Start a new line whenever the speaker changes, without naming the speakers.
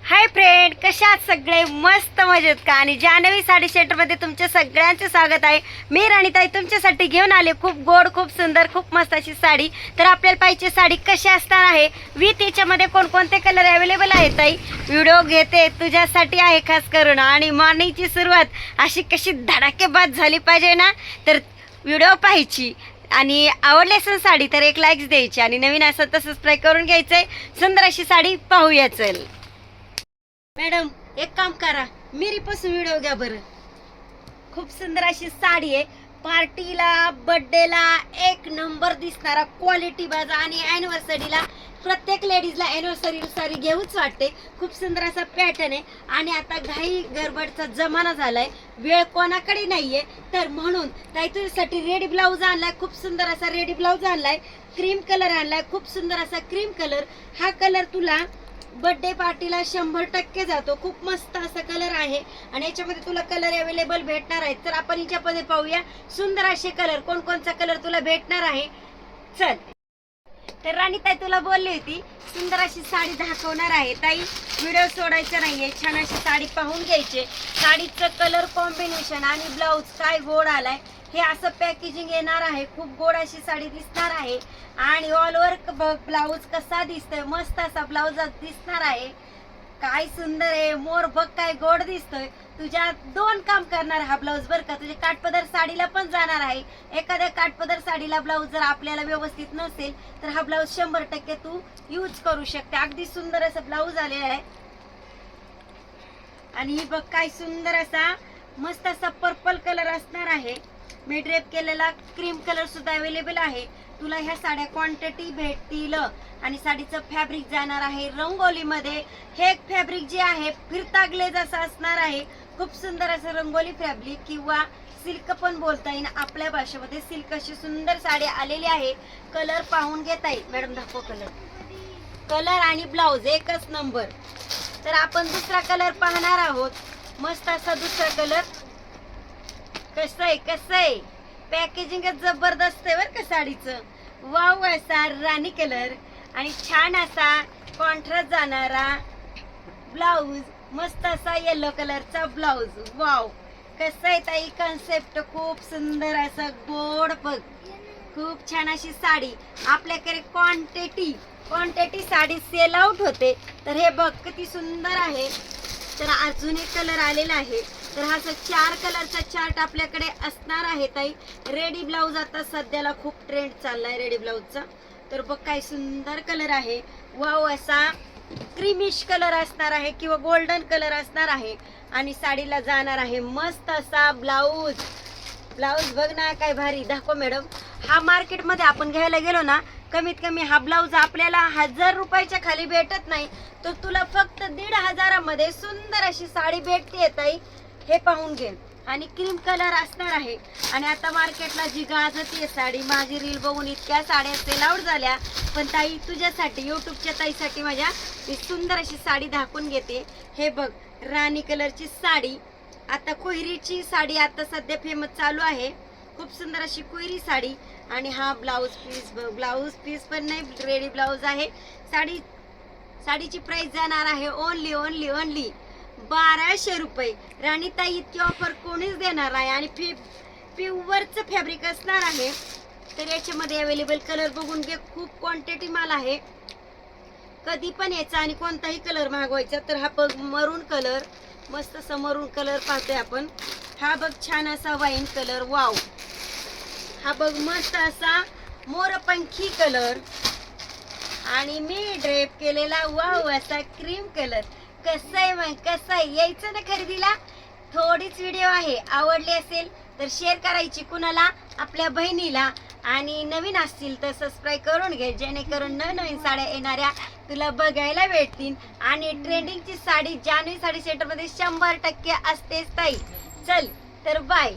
Hi friend, कशा आहात सगळे? मस्त मजेत का? आणि जान्हवी साडी सेंटरमध्ये तुमच्या सगळ्यांचे स्वागत आहे. मी राणीताई तुमच्यासाठी घेऊन आले खूप गोड, खूप सुंदर, खूप मस्त अशी साडी. तर आपल्याला पाहिजे साडी कशी असणार आहे, विथ याच्यामध्ये कोणकोणते कलर अवेलेबल आहेत ताई, व्हिडिओ घेते तुझ्यासाठी आहे खास करून. आणि मॉर्निंगची सुरुवात अशी कशी धडाकेबाज झाली पाहिजे ना, तर व्हिडिओ पाहायची. आणि आवडली असेल साडी तर एक लाईक द्यायची, आणि नवीन असेल तर सबस्क्राईब करून घ्यायचंय. सुंदर अशी साडी पाहूया. चल मॅडम, एक काम करा, मिरीपासून व्हिडिओ घ्या बरं. खूप सुंदर अशी साडी आहे, पार्टीला, बर्थडेला एक नंबर दिसणारा क्वालिटी बाजा. आणि अॅनिव्हर्सरीला प्रत्येक लेडीजला अॅनिव्हर्सरी साडी घेऊच वाटते. खूप सुंदर असा पॅटर्न आहे. आणि आता घाई गडबडचा जमाना झालाय, वेळ कोणाकडे नाहीये, तर म्हणून ताई तुझ्यासाठी रेडी ब्लाऊज आणलाय. खूप सुंदर असा रेडी ब्लाऊज आणलाय, क्रीम कलर आणलाय, खूप सुंदर असा क्रीम कलर. हा कलर तुला बर्थडे पार्टीला 100% जातो. खूप मस्त असा कलर आहे, आणि याच्यामध्ये तुला कलर अवेलेबल भेटणार आहेत. तर आपण याच्यामध्ये पाहूया सुंदर असे कलर, कोणकोणचा कलर तुला भेटणार आहे. चल, तर राणीताई तुला बोलली होती सुंदर अशी साडी दाखवणार आहे. ताई व्हिडिओ सोडायचा नाहीये, छान अशी साडी पाहून घ्यायची. साडीचं कलर कॉम्बिनेशन आणि ब्लाऊज काय गोड आलाय, हे असं पॅकेजिंग येणार आहे. खूप गोड अशी साडी दिसणार आहे. आणि ऑल ओव्हर ब्लाऊज कसा दिसतोय, मस्त असा ब्लाऊज दिसणार आहे. काय सुंदर आहे, मोर बघ काय गोड दिसतोय. तुझ्या दोन काम करणार हा ब्लाऊज बरं का. तुझे काठपदर साडीला पण जाणार आहे. एखाद्या काठपदर साडीला ब्लाऊज जर आपल्याला व्यवस्थित नसेल तर हा ब्लाऊज 100% तू यूज करू शकते. अगदी सुंदर असं ब्लाऊज आलेला आहे. आणि ही बघ काय सुंदर असा मस्त असा पर्पल कलर असणार आहे. मी ड्रेप केलेला क्रीम कलर सुद्धा अवेलेबल आहे. तुला ह्या साड्या क्वांटिटी भेटतील. आणि साडीचं फॅब्रिक जाणार आहे रंगोलीमध्ये. हे फॅब्रिक जे आहे फिरता ग्लेज असं असणार आहे. खूप सुंदर असं रंगोली फॅब्रिक किंवा सिल्क पण बोलता येईल आपल्या भाषेमध्ये. सिल्क अशी सुंदर साडी आलेली आहे. कलर पाहून घेता येईल. मॅडम दाखव कलर. कलर आणि ब्लाऊज एकच नंबर. तर आपण दुसरा कलर पाहणार आहोत. मस्त असा दुसरा कलर. कसं आहे पॅकेजिंगच जबरदस्त आहे बरं का साडीचं. वाव, असा राणी कलर आणि छान असा कॉन्ट्रास्ट जाणारा ब्लाऊज. मस्त असा येलो कलरचा ब्लाऊज. वाव, कसं आहे ताई कन्सेप्ट, खूप सुंदर असं गोड बघ. खूप छान अशी साडी. आपल्याकडे क्वांटिटी साडी सेल आउट होते. तर हे बघ किती सुंदर आहे. तर अजून एक कलर आलेला आहे. तर हा 4 कलरचा चार्ट आपल्याकडे असणार आहे ताई. रेडी ब्लाऊज आता सध्याला खूप ट्रेंड चाललाय रेडी ब्लाऊजचा. तर बघ काय सुंदर कलर आहे. वाव, असा क्रीमिश कलर असणार आहे किंवा गोल्डन कलर असणार आहे. आणि साडीला जाणार आहे मस्त असा ब्लाऊज. ब्लाऊज बघ ना काय भारी. दाखव मॅडम. हा मार्केटमध्ये आपण घ्यायला गेलो ना, कमीत कमी हा ब्लाऊज आपल्याला 1000 रुपयाच्या खाली भेटत नाही. तर तुला फक्त 1500 मध्ये सुंदर अशी साडी भेटते ताई. हे पाहून घे. आणि क्रीम कलर असणार आहे. आणि आता मार्केटला जी गाजती साडी, माझी रील बघून इतक्या साड्या सेल आउट झाल्या. पण ताई तुझ्यासाठी, युट्यूबच्या ताईसाठी माझ्या मी सुंदर अशी साडी दाखवून घेते. हे बघ, राणी कलरची साडी. आता कोयरीची साडी आता सध्या फेमस चालू आहे. खूप सुंदर अशी कोयरी साडी. आणि हा ब्लाऊज पीस पण नाही, रेडी ब्लाऊज आहे. साडीची प्राइस जाणार आहे ओनली 1200 रुपये. राणीताई इतकी ऑफर कोणीच देणार आहे. आणि प्युअरचं फॅब्रिक असणार आहे. तर याच्यामध्ये अवेलेबल कलर बघून घे. खूप क्वांटिटी माल आहे. कधी पण यायचा आणि कोणताही कलर मागवायचा. तर हा बघ मरून कलर, मस्त असा मरून कलर पाहतोय आपण. हा बघ छान असा वाईन कलर. वाव, हा बघ मस्त असा मोरपंखी कलर. आणि मी ड्रेप केलेला वाव असा क्रीम कलर. कसं आहे मग, कसं आहे, यायचं ना खरेदीला. थोडीच व्हिडिओ आहे, आवडली असेल तर शेअर करायची कुणाला, आपल्या बहिणीला. आणि नवीन असतील तर सबस्क्राईब करून घे, जेणेकरून नवीन साड्या येणाऱ्या तुला बघायला भेटतील. आणि ट्रेंडिंगची साडी जान्हवी साडी सेंटरमध्ये 100% असतेच ताई. चल तर बाय.